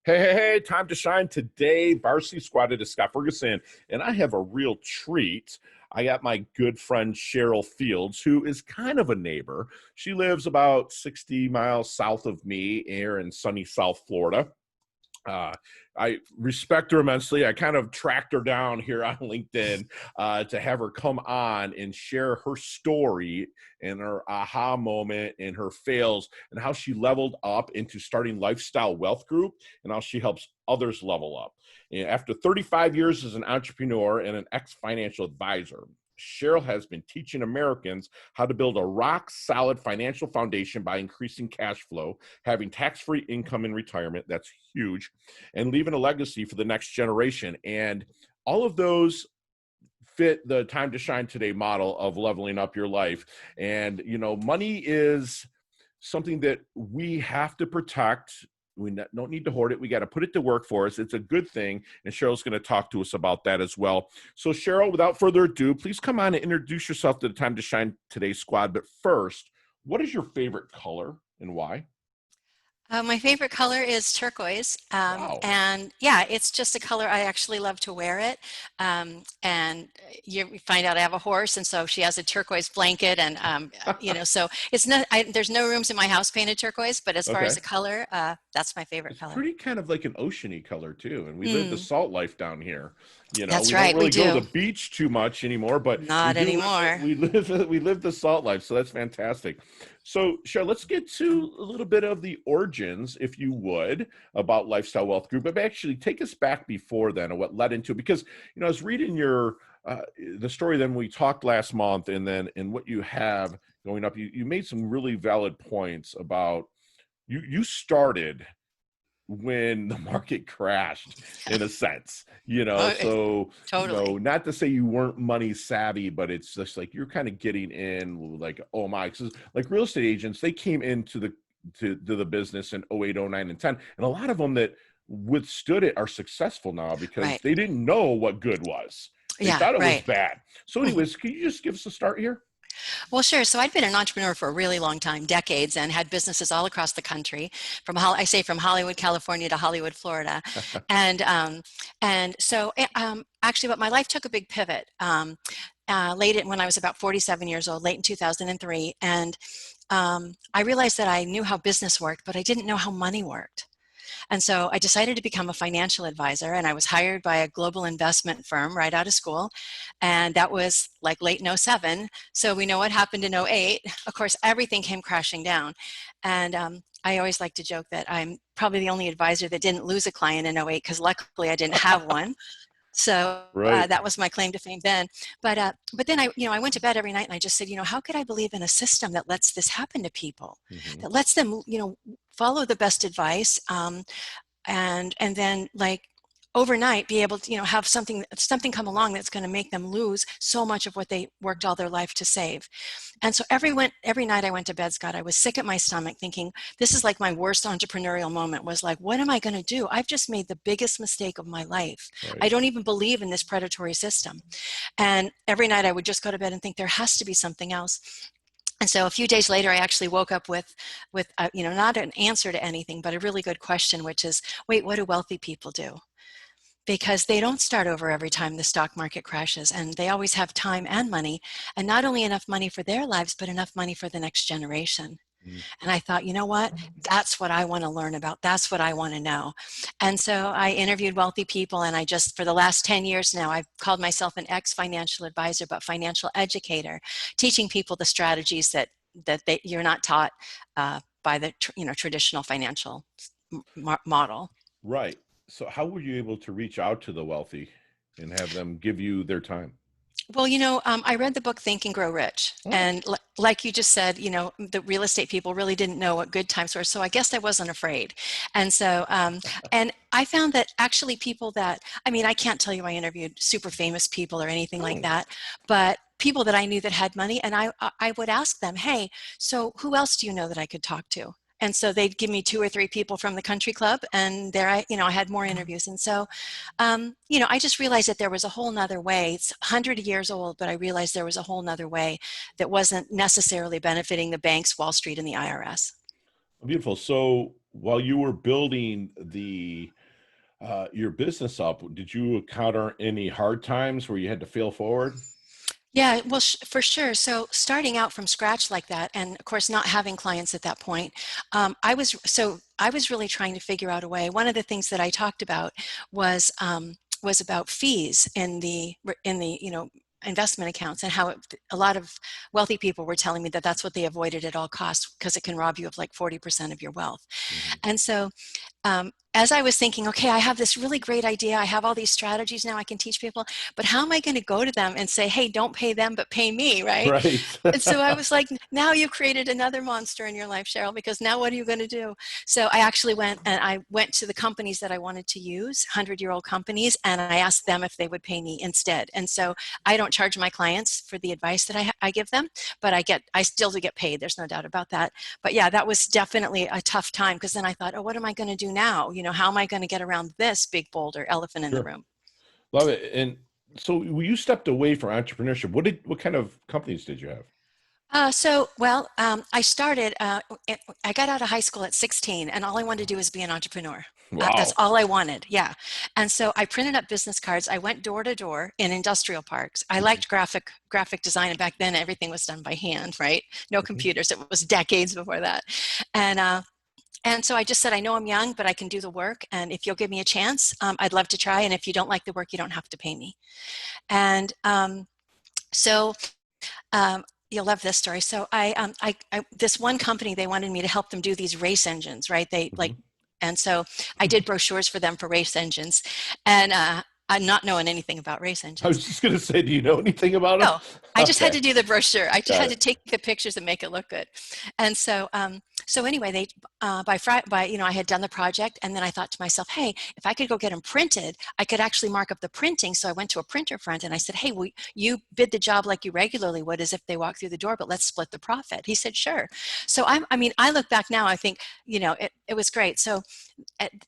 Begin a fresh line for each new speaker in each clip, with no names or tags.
Hey, time to shine today. Varsity Squad to Scott Ferguson, and I have a real treat. I got my good friend Cheryl Fields, who is kind of a neighbor. She lives about 60 miles south of me here in sunny South Florida. Uh, I respect her immensely. I kind of tracked her down here on LinkedIn to have her come on and share her story and her aha moment and her fails and how she leveled up into starting Lifestyle Wealth Group and how she helps others level up. And after 35 years as an entrepreneur and an ex-financial advisor, Cheryl has been teaching Americans how to build a rock-solid financial foundation by increasing cash flow, having tax-free income in retirement, that's huge, and leaving a legacy for the next generation. And all of those fit the time to shine today model of leveling up your life. And, money is something that we have to protect. We don't need to hoard it. We got to put it to work for us. It's a good thing. And Cheryl's going to talk to us about that as well. So Cheryl, without further ado, please come on and introduce yourself to the Time to Shine Today squad. But first, what is your favorite color and why?
My favorite color is turquoise.
Wow.
And yeah, it's just a color I actually love to wear it. And you find out I have a horse, and so she has a turquoise blanket. And, so it's not, there's no rooms in my house painted turquoise, but as far as
Okay.
the color, that's my favorite
It's
color.
pretty kind of like an oceany color too. And we live the
Mm,
salt life down here.
that's
We don't
right, we
really go to
do.
the beach too much anymore, but we
Not
do live
anymore.
we live the salt life. So that's fantastic. So Cheryl, let's get to a little bit of the origins, if you would, about Lifestyle Wealth Group. But actually take us back before then and what led into it. Because, I was reading your the story then we talked last month, and then in what you have going up, you made some really valid points about you started when the market crashed in a sense,
Oh,
so,
totally.
not to say you weren't money savvy, but it's just like you're kind of getting in like, oh my, 'cause like real estate agents, they came into the business in '08, '09, and 10. And a lot of them that withstood it are successful now because
Right.
they didn't know what good was. They
Yeah,
thought it was
right.
bad. So
Mhm.
anyways, can you just give us a start here?
Well, sure. So I'd been an entrepreneur for a really long time, decades, and had businesses all across the country, I say from Hollywood, California to Hollywood, Florida, and actually, but my life took a big pivot when I was about 47 years old, late in 2003, and I realized that I knew how business worked, but I didn't know how money worked. And so I decided to become a financial advisor, and I was hired by a global investment firm right out of school. And that was like late in '07. So we know what happened in '08. Of course, everything came crashing down. And I always like to joke that I'm probably the only advisor that didn't lose a client in '08 because luckily I didn't have one. So
Right.
that was my claim to fame then. But then I went to bed every night and I just said, how could I believe in a system that lets this happen to people,
Hmm.
that lets them, follow the best advice, and then like overnight be able to have something come along that's going to make them lose so much of what they worked all their life to save. And so every night I went to bed, Scott, I was sick at my stomach thinking, this is like my worst entrepreneurial moment, was like, what am I going to do? I've just made the biggest mistake of my life. I
Right.
don't even believe in this predatory system. And every night I would just go to bed and think there has to be something else. And so a few days later, I actually woke up with not an answer to anything, but a really good question, which is, wait, what do wealthy people do? Because they don't start over every time the stock market crashes, and they always have time and money, and not only enough money for their lives, but enough money for the next generation. And I thought, you know what? That's what I want to learn about. That's what I want to know. And so I interviewed wealthy people, and for the last 10 years now, I've called myself an ex-financial advisor, but financial educator, teaching people the strategies that you're not taught by the traditional financial model.
Right. So how were you able to reach out to the wealthy and have them give you their time?
Well, I read the book Think and Grow Rich.
Oh,
And like you just said, the real estate people really didn't know what good times were. So I guess I wasn't afraid. And so, and I found that actually I can't tell you I interviewed super famous people or anything like
oh,
that, but people that I knew that had money. And I would ask them, hey, so who else do you know that I could talk to? And so they'd give me two or three people from the country club, and there I had more interviews. And so I just realized that there was a whole nother way. It's 100 years old, but I realized there was a whole nother way that wasn't necessarily benefiting the banks, Wall Street, and the IRS.
beautiful. So while you were building the your business up, did you encounter any hard times where you had to fail forward?
Yeah, well, for sure. So starting out from scratch like that, and of course not having clients at that point, I was really trying to figure out a way. One of the things that I talked about was about fees in the investment accounts, and how a lot of wealthy people were telling me that that's what they avoided at all costs because it can rob you of like 40% of your wealth.
Hmm.
And so as I was thinking, okay, I have this really great idea. I have all these strategies now I can teach people, but how am I going to go to them and say, hey, don't pay them, but pay me, right?
Right.
And so I was like, now you've created another monster in your life, Cheryl, because now what are you going to do? So I went to the companies that I wanted to use, 100-year-old companies, and I asked them if they would pay me instead. And so I don't charge my clients for the advice that I give them, but I still do get paid. There's no doubt about that. But yeah, that was definitely a tough time, because then I thought, oh, what am I going to do now? How am I going to get around this big boulder elephant in the
Sure.
room?
Love it. And so when you stepped away from entrepreneurship, what kind of companies did you have?
I started, I got out of high school at 16, and all I wanted to do was be an entrepreneur. That's
Wow.
all I wanted. Yeah. And so I printed up business cards. I went door to door in industrial parks. I
Mhm,
liked graphic design. And back then everything was done by hand, right? No
mhm.
computers. It was decades before that. And, uh, and so I just said, I know I'm young, but I can do the work. And if you'll give me a chance, I'd love to try. And if you don't like the work, you don't have to pay me. And so You'll love this story. So this one company, they wanted me to help them do these race engines, right?
Mhm.
And so I did brochures for them for race engines, and I'm not knowing anything about race
I
engines.
was just gonna say, do you know anything about them?
No, I just had
Okay,
to do the brochure. I just
got
had to
it.
take the pictures and make it look good. And so anyway, they by Friday, I had done the project, and then I thought to myself, hey, if I could go get them printed, I could actually mark up the printing. So I went to a printer friend and I said, hey, you bid the job like you regularly would, as if they walk through the door, but let's split the profit. He said, sure. So I look back now, I think, it was great. So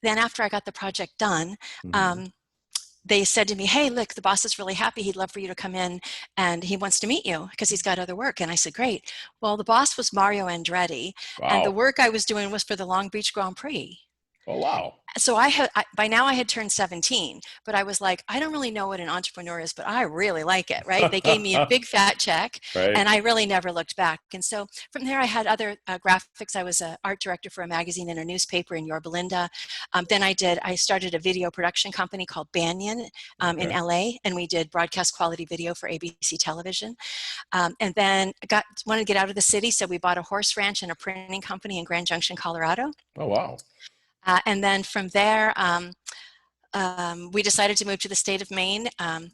then after I got the project done.
Mhm.
Um, they said to me, hey, look, the boss is really happy. He'd love for you to come in, and he wants to meet you because he's got other work. And I said, great. Well, the boss was Mario Andretti, and the
Wow.
work I was doing was for the Long Beach Grand Prix.
Oh, wow.
So by now I had turned 17, but I was like, I don't really know what an entrepreneur is, but I really like it, right? They gave me a big fat check,
Right.
and I really never looked back. And so from there I had other graphics. I was an art director for a magazine and a newspaper in Yorba Linda. Then I started a video production company called Banyan in
Okay.
LA, and we did broadcast quality video for ABC television. And then wanted to get out of the city, so we bought a horse ranch and a printing company in Grand Junction, Colorado.
Oh, wow.
And then from there, we decided to move to the state of Maine.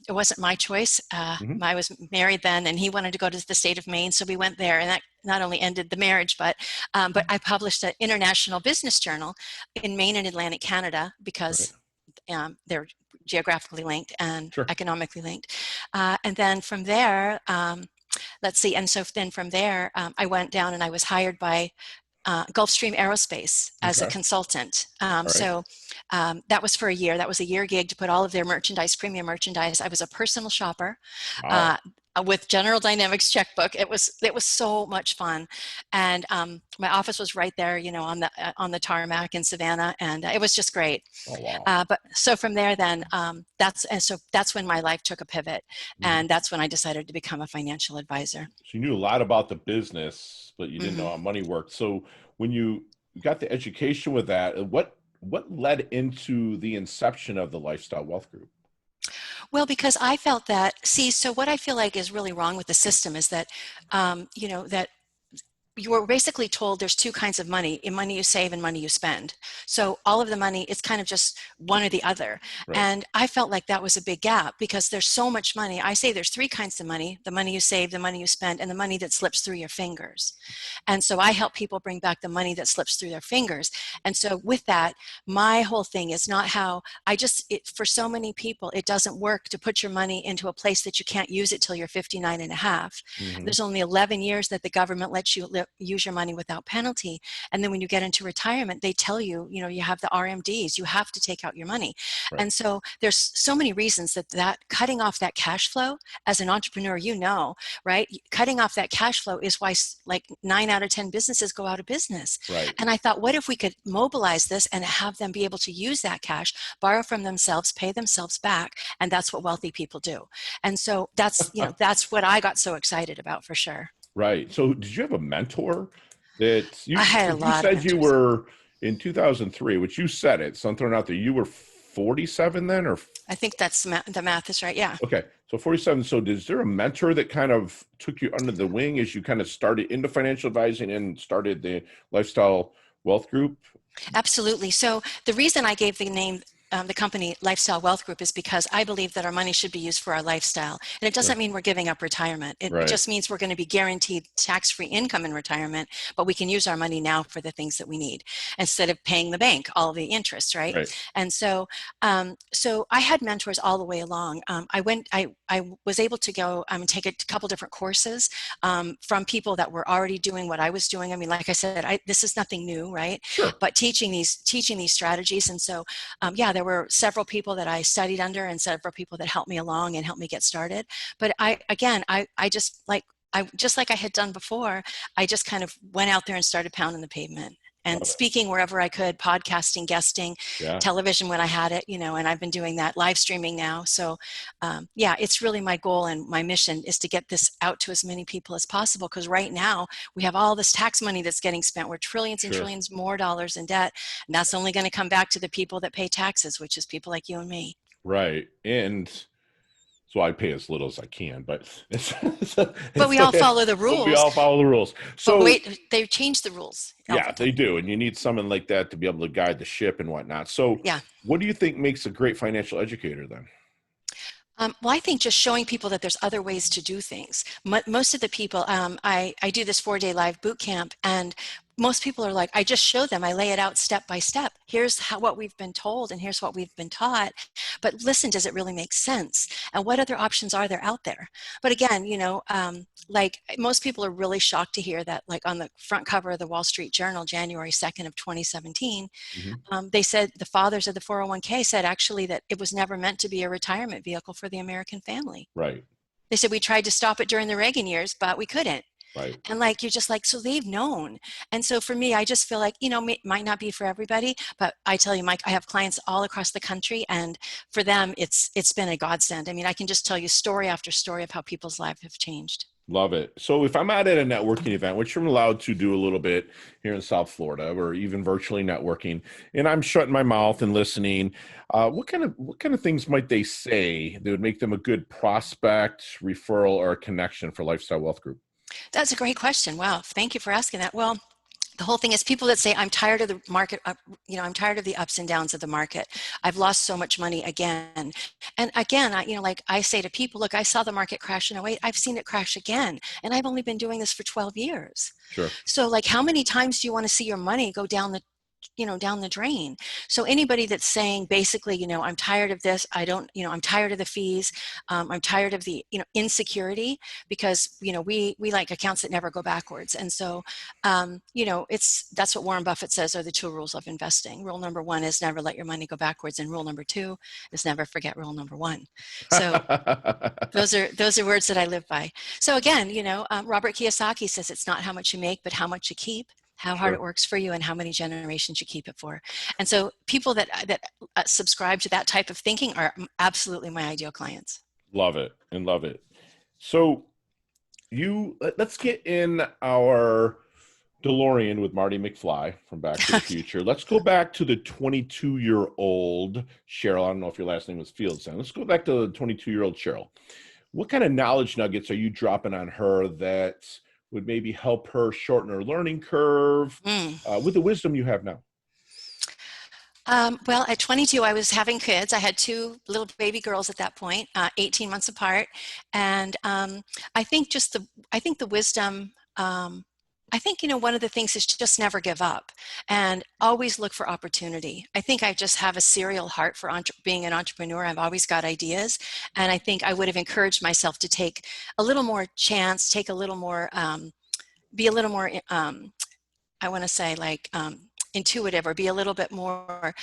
It wasn't my choice.
Mhm.
I was married then, and he wanted to go to the state of Maine, so we went there, and that not only ended the marriage, but I published an international business journal in Maine and Atlantic Canada
Right.
because they're geographically linked and
Sure.
economically linked. And then from there, let's see, and so then from there, I went down and I was hired by Gulfstream Aerospace as a
Okay.
consultant.
All right.
That was for a year. That was a year gig to put all of their merchandise, premium merchandise. I was a personal shopper
Wow.
uh, with General Dynamics checkbook. It was so much fun, and my office was right there, on the tarmac in Savannah, and it was just great.
Oh, wow.
But so from there, then that's when my life took a pivot,
Mhm.
and that's when I decided to become a financial advisor.
So you knew a lot about the business, but you didn't know
Mhm.
how money worked. So when you got the education with that, what led into the inception of the Lifestyle Wealth Group?
Well, because I felt so what I feel like is really wrong with the system is that, that you were basically told there's two kinds of money: money you save and money you spend. So all of the money, it's kind of just one or the other.
Right.
And I felt like that was a big gap because there's so much money. I say there's three kinds of money: the money you save, the money you spend, and the money that slips through your fingers. And so I help people bring back the money that slips through their fingers. And so with that, my whole thing is not how for so many people, it doesn't work to put your money into a place that you can't use it till you're 59 and a half.
Hmm.
There's only 11 years that the government lets you to use your money without penalty. And then when you get into retirement, they tell you, you have the RMDs, you have to take out your money.
Right.
And so there's so many reasons that cutting off that cash flow as an entrepreneur, right? Cutting off that cash flow is why like 9 out of 10 businesses go out of business.
Right.
And I thought, what if we could mobilize this and have them be able to use that cash, borrow from themselves, pay themselves back. And that's what wealthy people do. And so that's what I got so excited about, for sure.
Right. So did you have a mentor that
I had a
you
lot of
said you
mentors.
were in 2003, which you said it, so I'm throwing out there, you were 47 then, or?
I think that's the math is right. Yeah.
Okay. So 47. So is there a mentor that kind of took you under the wing as you kind of started into financial advising and started the Lifestyle Wealth Group?
Absolutely. So the reason I gave the name, the company Lifestyle Wealth Group, is because I believe that our money should be used for our lifestyle. And it doesn't
Sure.
mean we're giving up retirement. It
Right.
just means we're going to be guaranteed tax-free income in retirement, but we can use our money now for the things that we need instead of paying the bank all the interest, right?
Right.
And so I had mentors all the way along. I was able to go and take a couple different courses from people that were already doing what I was doing. I mean, like I said, this is nothing new, right?
Sure.
But teaching these strategies. And so, yeah, there were several people that I studied under and several people that helped me along and helped me get started. But I just like I had done before, I just kind of went out there and started pounding the pavement and
Love it.
speaking wherever I could, podcasting, guesting,
Yeah.
television when I had it, and I've been doing that, live streaming now. So yeah, it's really my goal and my mission is to get this out to as many people as possible, because right now we have all this tax money that's getting spent. We're trillions and
Sure.
trillions more dollars in debt, and that's only going to come back to the people that pay taxes, which is people like you and me.
Right. And so I pay as little as I can, but
But we all follow the
we
rules.
all follow the rules.
But
So
wait, they changed the rules.
yeah, they do. And you need someone like that to be able to guide the ship and whatnot. So
Yeah.
what do you think makes a great financial educator then?
Well, I think just showing people that there's other ways to do things. Most of the people, I do this 4-day live boot camp, and most people are like, I just show them, I lay it out step by step. Here's what we've been told and here's what we've been taught. But listen, does it really make sense? And what other options are there out there? But again, like most people are really shocked to hear that, like on the front cover of the Wall Street Journal, January 2nd of 2017, they said the fathers of the 401k said actually that it was never meant to be a retirement vehicle for the American family.
Right.
They said we tried to stop it during the Reagan years, but we couldn't.
Right.
And like, you're just like, so they've known. And so for me, I just feel like, might not be for everybody, but I tell you, Mike, I have clients all across the country, and for them, it's been a godsend. I mean, I can just tell you story after story of how people's lives have changed.
Love it. So if I'm out at a networking event, which I'm allowed to do a little bit here in South Florida, or even virtually networking, and I'm shutting my mouth and listening, what kind of things might they say that would make them a good prospect, referral, or a connection for Lifestyle Wealth Group?
That's a great question. Wow. Thank you for asking that. Well, the whole thing is people that say, I'm tired of the market, I'm tired of the ups and downs of the market. I've lost so much money again. And again, I say to people, look, I saw the market crash in 08. I've seen it crash again. And I've only been doing this for 12 years.
Sure.
So like, how many times do you want to see your money go down the drain? So anybody that's saying basically, I'm tired of this, I'm tired of the fees, I'm tired of the, insecurity, because, we like accounts that never go backwards. And so, that's what Warren Buffett says are the 2 rules of investing. Rule number 1 is never let your money go backwards. And rule number 2 is never forget rule number 1. So those are words that I live by. So again, Robert Kiyosaki says it's not how much you make, but how much you keep, how hard it works for you, and how many generations you keep it for. And so people that subscribe to that type of thinking are absolutely my ideal clients.
Love it and love it. So let's get in our DeLorean with Marty McFly from Back to the Future. Let's go back to the 22-year-old Cheryl. I don't know if your last name was Fields then. Let's go back to the 22-year-old Cheryl. What kind of knowledge nuggets are you dropping on her that would maybe help her shorten her learning curve with the wisdom you have now?
Well, at 22, I was having kids. I had 2 little baby girls at that point, 18 months apart. And I think the wisdom, one of the things is just never give up and always look for opportunity. I think I just have a serial heart for being an entrepreneur. I've always got ideas. And I think I would have encouraged myself to take a little more chance, take a little more be a little more, I want to say like intuitive, or be a little bit more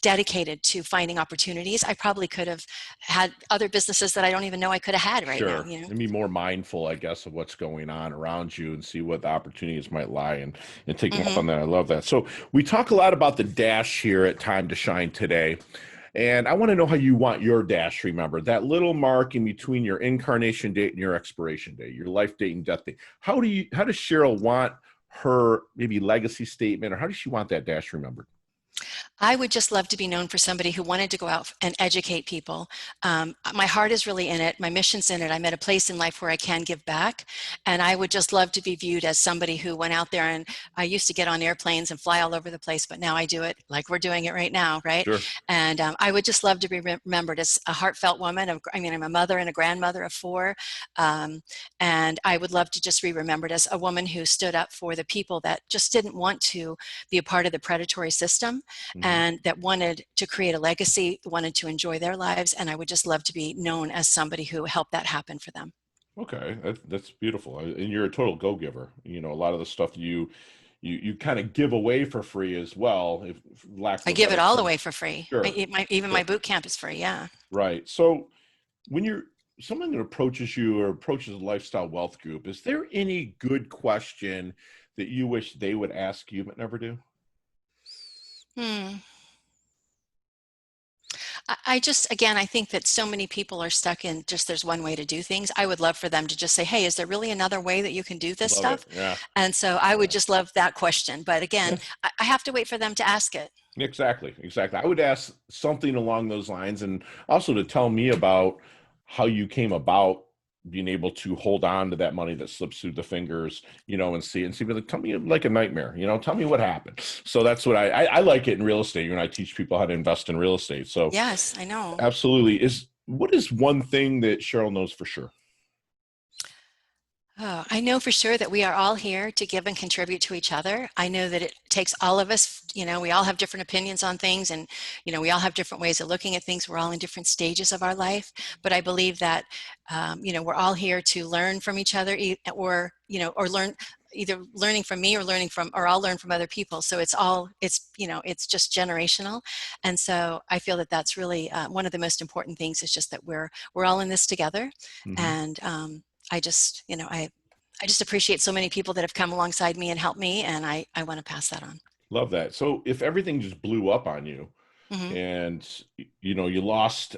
dedicated to finding opportunities, I probably could have had other businesses that I don't even know I could have had right now,
Sure.
you know?
And be more mindful, I guess, of what's going on around you and see what the opportunities might lie and take them up
Hmm.
on that. I love that. So we talk a lot about the dash here at Time to Shine today. And I want to know how you want your dash remembered. That little mark in between your incarnation date and your expiration date, your life date and death date. How does Cheryl want her maybe legacy statement, or how does she want that dash remembered?
I would just love to be known for somebody who wanted to go out and educate people. My heart is really in it. My mission's in it. I'm at a place in life where I can give back. And I would just love to be viewed as somebody who went out there, and I used to get on airplanes and fly all over the place, but now I do it like we're doing it right now, right?
Sure.
And I would just love to be remembered as a heartfelt woman. I mean, I'm a mother and a grandmother of 4. Um, and I would love to just be remembered as a woman who stood up for the people that just didn't want to be a part of the predatory system,
Hmm.
and that wanted to create a legacy, wanted to enjoy their lives. And I would just love to be known as somebody who helped that happen for them.
Okay, that's beautiful. And you're a total go-giver. You know, a lot of the stuff you kind of give away for free as well, if for lack of
I
a
give it
better
all
term.
away for free.
Sure,
Even my
sure.
boot camp is free. Yeah.
Right. So when you're someone that approaches you or approaches a lifestyle wealth group, is there any good question that you wish they would ask you but never do?
Hmm. I just, again, I think that so many people are stuck in just there's one way to do things. I would love for them to just say, hey, is there really another way that you can do this
Love it.
stuff?
Yeah.
And so I would
Yeah.
just love that question. But again,
Yeah.
I have to wait for them to ask it.
Exactly. Exactly. I would ask something along those lines, and also to tell me about how you came about being able to hold on to that money that slips through the fingers, and see, but like, tell me like a nightmare, tell me what happened. So that's what I like it in real estate. I teach people how to invest in real estate. So
Yes, I know.
absolutely. What is one thing that Cheryl knows for sure?
Oh, I know for sure that we are all here to give and contribute to each other. I know that it takes all of us, we all have different opinions on things, and, we all have different ways of looking at things. We're all in different stages of our life. But I believe that, we're all here to learn from each other, or learn, either learning from me, or I'll learn from other people. So it's just generational. And so I feel that that's really one of the most important things, is just that we're all in this together.
Hmm.
And, I just, I just appreciate so many people that have come alongside me and helped me, and I want to pass that on.
Love that. So if everything just blew up on you
Hmm.
and you lost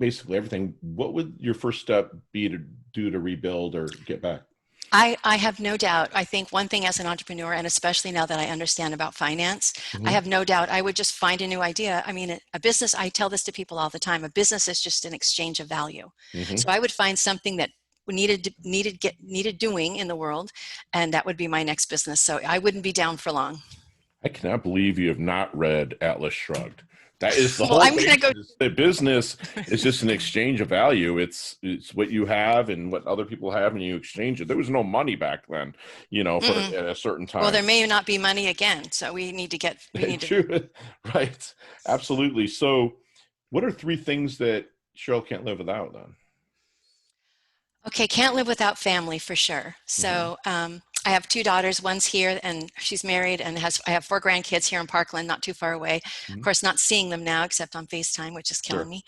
basically everything, what would your first step be to do to rebuild or get back?
I have no doubt. I think one thing as an entrepreneur, and especially now that I understand about finance, I
Hmm.
have no doubt I would just find a new idea. I mean, a business, I tell this to people all the time, a business is just an exchange of value.
Hmm.
So I would find something that needed doing in the world, and that would be my next business. So I wouldn't be down for long.
I cannot believe you have not read Atlas Shrugged. That is the
Well,
whole
I'm going to
basis.
go.
The business is just an exchange of value. It's what you have and what other people have, and you exchange it. There was no money back then, for
Mm-mm.
at a certain
Well,
time.
there may not be money again, so we need to.
True, right? Absolutely. So, what are 3 things that Cheryl can't live without then?
Okay, can't live without family for sure.
Hmm.
So I have 2 daughters. One's here and she's married, and I have 4 grandkids here in Parkland, not too far away. Of
Hmm.
course, not seeing them now except on FaceTime, which is killing
Sure.
me.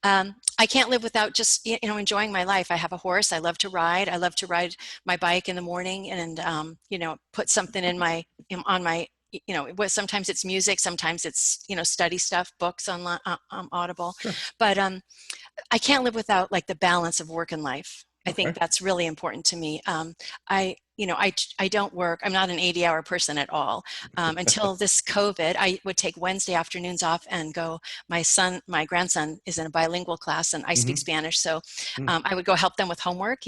I can't live without just enjoying my life. I have a horse. I love to ride. I love to ride my bike in the morning, and put something on my sometimes it's music, sometimes it's study stuff, books on Audible,
Sure.
but I can't live without like the balance of work and life. I think
Okay.
that's really important to me. I don't work. I'm not an 80-hour person at all. Until this COVID, I would take Wednesday afternoons off and go. My grandson is in a bilingual class, and I speak
Hmm.
Spanish, so I would go help them with homework.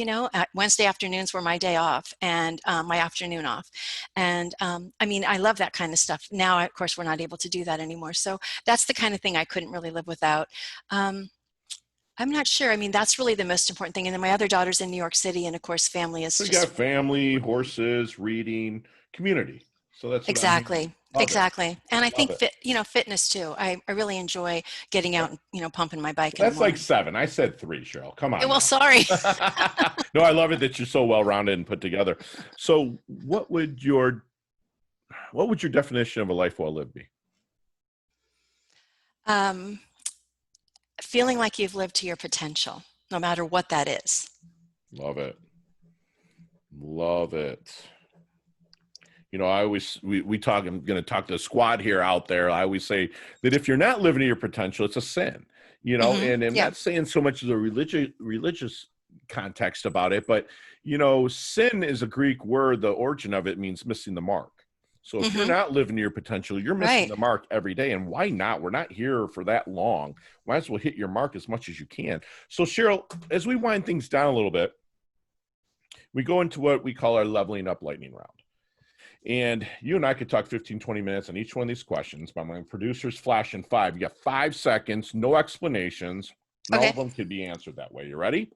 Wednesday afternoons were my day off, and my afternoon off. And I mean, I love that kind of stuff. Now, of course, we're not able to do that anymore. So that's the kind of thing I couldn't really live without. Um, I'm not sure. I mean, that's really the most important thing. And then my other daughter's in New York City, and of course, family is
So you got
just
family, horses, reading, community. So that's what I'm hearing.
Exactly.
Love it.
Exactly. And I
Love
think
it.
fitness too. I really enjoy getting
Okay.
out and, pumping my bike in the
That's like
morning.
7. I said 3, Cheryl. Come on
Well,
now.
sorry.
No, I love it that you're so well rounded and put together. So, what would your definition of a life well lived be?
Um, Feeling like you've lived to your potential, no matter what that is.
Love it. Love it. I always we talk. I'm going to talk to the squad here out there. I always say that if you're not living to your potential, it's a sin. And I'm
Yeah.
not saying so much as a religious context about it, but sin is a Greek word. The origin of it means missing the mark. So if you're
hmm
not living to your potential, you're missing
Right.
the mark every day. And why not? We're not here for that long. Might as well hit your mark as much as you can. So Cheryl, as we wind things down a little bit, we go into what we call our leveling up lightning round. And you and I could talk 15, 20 minutes on each one of these questions, but my producer's flashing 5. You got 5 seconds, no explanations, and all
Okay.
of them could be answered that way. You ready?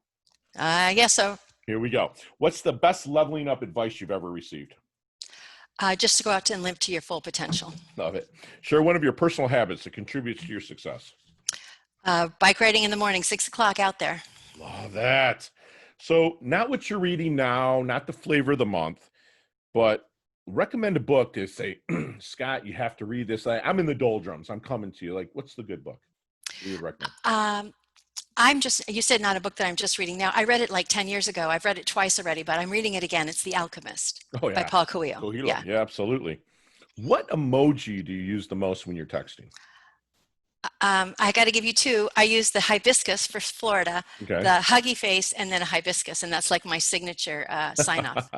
I guess so.
Here we go. What's the best leveling up advice you've ever received?
Just to go out and live to your full potential.
Love it. Share one of your personal habits that contributes to your success.
Bike riding in the morning, 6 o'clock out there.
Love that. So not what you're reading now, not the flavor of the month, but recommend a book to say, Scott, you have to read this. I'm in the doldrums. I'm coming to you. Like, what's the good book you would recommend?
You said not a book that I'm just reading now. I read it like 10 years ago. I've read it twice already, but I'm reading it again. It's The Alchemist
Oh,
by
yeah.
Paul Coelho.
Coelho.
Yeah.
Yeah, absolutely. What emoji do you use the most when you're texting?
I got to give you 2. I use the hibiscus for Florida,
Okay.
the huggy face, and then a hibiscus, and that's like my signature sign off.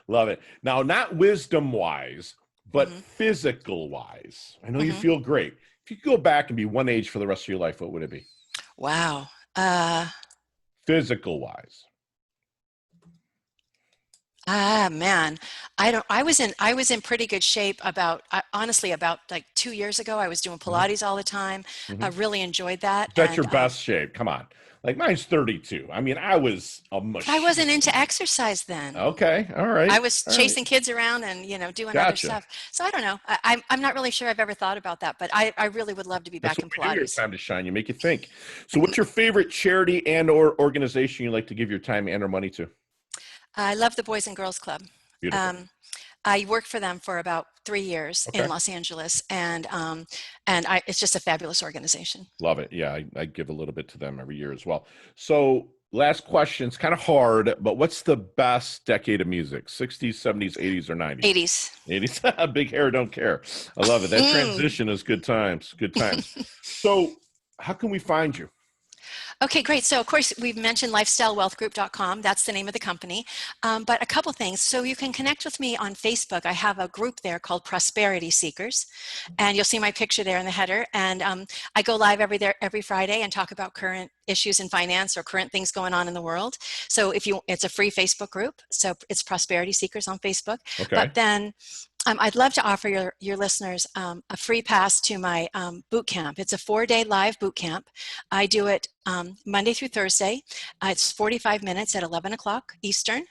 Love it. Now, not wisdom wise, but
hmm
physical wise. I know you
hmm
feel great. If you could go back and be one age for the rest of your life, what would it be?
Wow.
Physical wise.
Man, I was in pretty good shape honestly about like 2 years ago. I was doing
Mhm.
Pilates all the time. I
Mhm.
really enjoyed that.
That's your
And
best shape. Come on. Like mine's 32. I mean, I was a
but I wasn't into
machine.
exercise then.
Okay. All
I
right.
was
All right.
chasing kids around and doing other
Gotcha.
stuff. So I don't know. I'm not really sure I've ever thought about that, but I really would love to be
That's
back
what
in
we do here.
Pilates.
Time to shine. You make you think. So what's your favorite charity and or organization you like to give your time and or money to?
I love the Boys and Girls Club.
Beautiful.
Um, I worked for them for about 3 years in
Okay.
Los Angeles, and it's just a fabulous organization.
Love it. Yeah, I give a little bit to them every year as well. So last question. It's kind of hard, but what's the best decade of music? 60s, 70s, 80s, or 90s?
80s.
80s. Big hair, don't care. I love it. That
Mm.
transition is good times. Good times. So how can we find you?
Okay, great. So, of course, we've mentioned lifestylewealthgroup.com. That's the name of the company. But a couple things. So, you can connect with me on Facebook. I have a group there called Prosperity Seekers, and you'll see my picture there in the header. And I go live every Friday and talk about current issues in finance or current things going on in the world. So, it's a free Facebook group. So, it's Prosperity Seekers on Facebook.
Okay.
But then I'd love to offer your listeners a free pass to my boot camp. It's a 4-day live boot camp. I do it Monday through Thursday. It's 45 minutes at 11 o'clock Eastern.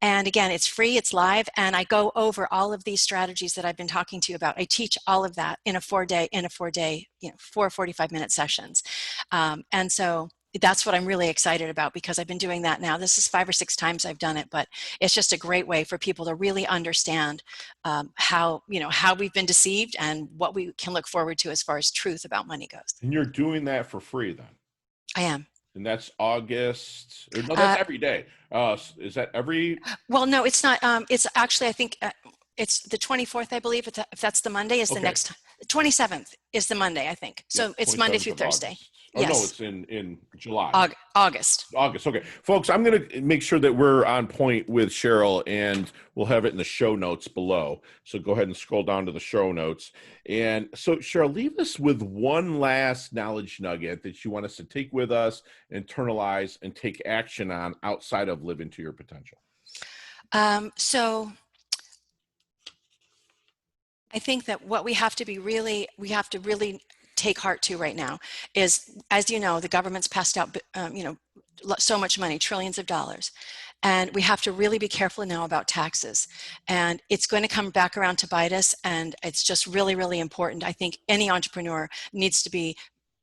And again, it's free, it's live, and I go over all of these strategies that I've been talking to you about. I teach all of that in a 4-day, 4 45-minute sessions. And so that's what I'm really excited about because I've been doing that now. This is 5 or 6 times I've done it, but it's just a great way for people to really understand how we've been deceived and what we can look forward to as far as truth about money goes.
And you're doing that for free then?
I am.
And that's August. Or no, that's
Uh,
every day. Is that every?
well, no, it's not. It's actually, I think it's the 24th, I believe. If that's the Monday, is the
Okay.
next. 27th is the Monday, I think.
Yeah,
So it's Monday
27th
through
of
Thursday.
August. Oh, no,
Yes.
it's in July.
August.
August. Okay. Folks, I'm going to make sure that we're on point with Cheryl, and we'll have it in the show notes below. So go ahead and scroll down to the show notes. And so, Cheryl, leave us with one last knowledge nugget that you want us to take with us, internalize, and take action on outside of living to your potential.
So I think that what we have to really take heart to right now is, as you know, the government's passed out, so much money, trillions of dollars. And we have to really be careful now about taxes. And it's going to come back around to bite us. And it's just really, really important. I think any entrepreneur needs to be,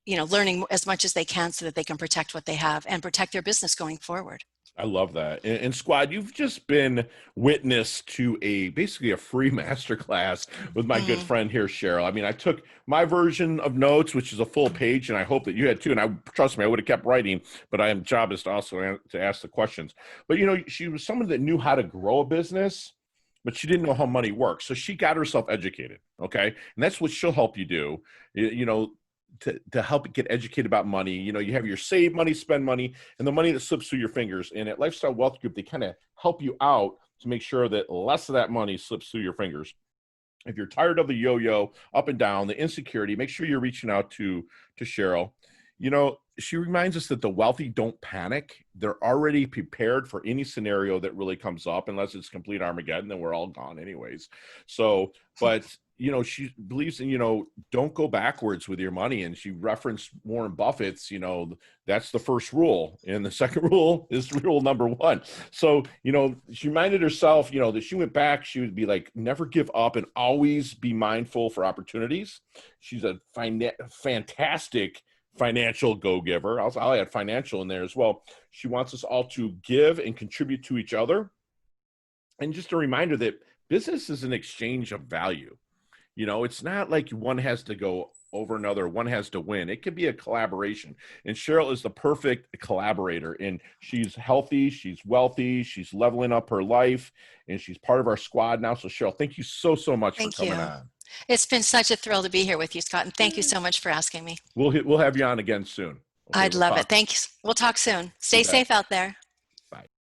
learning as much as they can so that they can protect what they have and protect their business going forward.
I love that. And Squad, you've just been witness to basically a free masterclass with my good
Mm,
friend here, Cheryl. I mean, I took my version of notes, which is a full page, and I hope that you had too. And trust me, I would have kept writing, but I am job is to also to ask the questions. But she was someone that knew how to grow a business, but she didn't know how money works. So she got herself educated. Okay. And that's what she'll help you do. To help get educated about money. You have your save money, spend money, and the money that slips through your fingers. And at Lifestyle Wealth Group, they kind of help you out to make sure that less of that money slips through your fingers. If you're tired of the yo-yo, up and down, the insecurity, make sure you're reaching out to Cheryl. She reminds us that the wealthy don't panic. They're already prepared for any scenario that really comes up, unless it's complete Armageddon, then we're all gone anyways. So, but she believes in, don't go backwards with your money. And she referenced Warren Buffett's, that's the first rule. And the second rule is rule number one. So, she reminded herself, that she went back, she would be like, never give up and always be mindful for opportunities. She's a fantastic financial go-giver. I'll add financial in there as well. She wants us all to give and contribute to each other. And just a reminder that business is an exchange of value. It's not like one has to go over another, one has to win. It could be a collaboration. And Cheryl is the perfect collaborator. And she's healthy, she's wealthy, she's leveling up her life, and she's part of our squad now. So Cheryl, thank you so much for
thank
coming
you.
on.
It's been such a thrill to be here with you, Scott, and thank you so much for asking me.
We'll have you on again soon. Okay,
I'd
we'll
love it.
talk.
Thanks. We'll talk soon.
You
Stay
bet.
safe out there.
Bye.